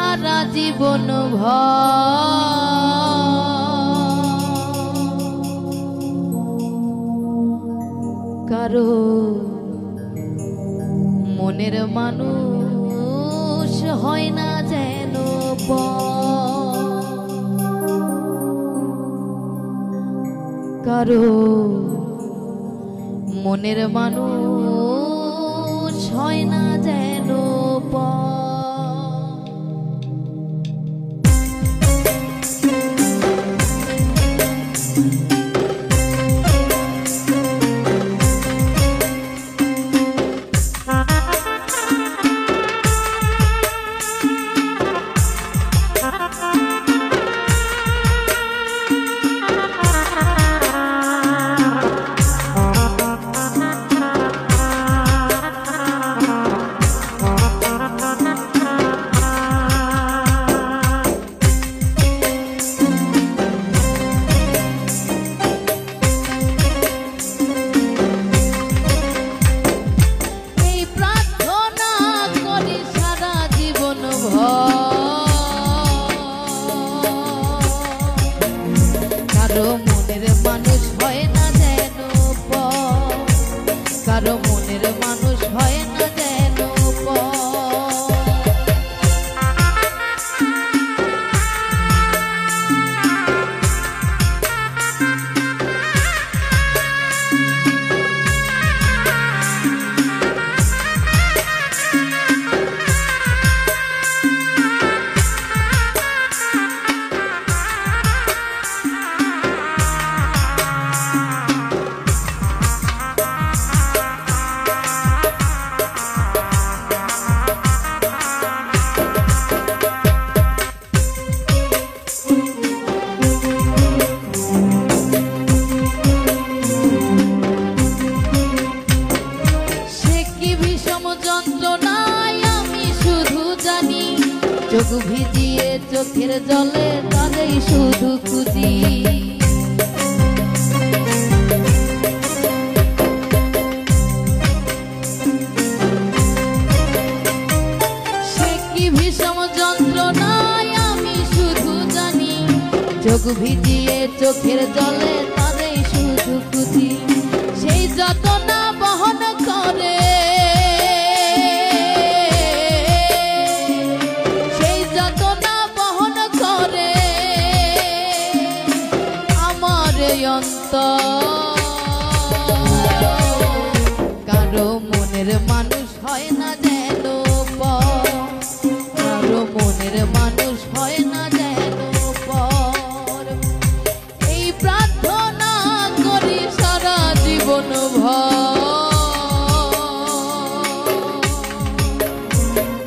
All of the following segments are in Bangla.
সারা জীবন কারো মনের মানুষ হয় না যেন কারো মনের মানুষ হয় না যেন কারো মনের মানুষ হয় না যেন কারো মনের মানুষ হয় না যেন চোখ ভিজিয়ে চোখের জলে তারেই শুধু খুঁজি সে কি ভীষণ যন্ত্রণায় আমি শুধু জানি চোখ ভিজিয়ে চোখের জলে তারেই শুধু খুঁজি সেই যতনা বহন করে কারো মনের মানুষ হয় না যেন কারো মনের মানুষ হয় না যেন এই প্রার্থনা করি সারা জীবন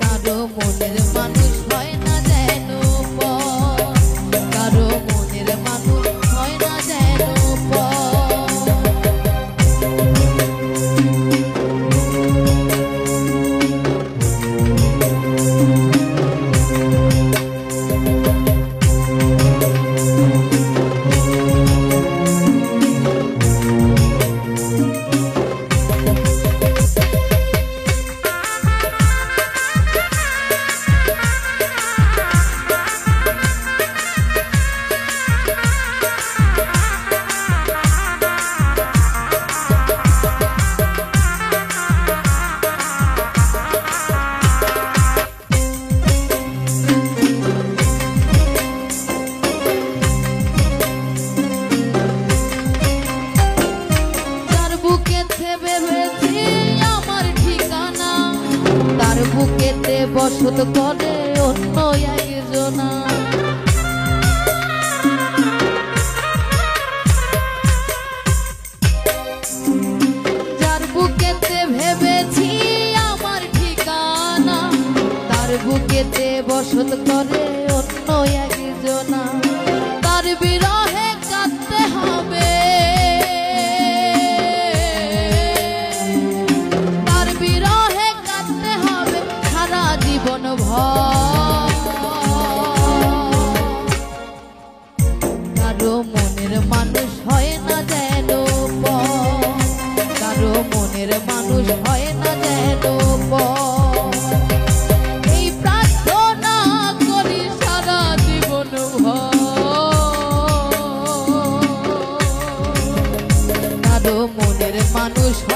কারো মনের মানুষ হয় না যেন কারো মনের মানুষ হয় না যেন বুকেতে বসত করে অন্য একজনা যার বুকেতে ভেবেছি আমার ঠিকানা তার বুকেতে বসত করে অন্য একজনা তার বিরহে কাঁদতে হবে তার বিরহে কাঁদতে হবে সারা জীবন কারো মনের মানুষ হয় না যেন কারো মনের মানুষ হয় না যেন এই প্রার্থনা মানুষ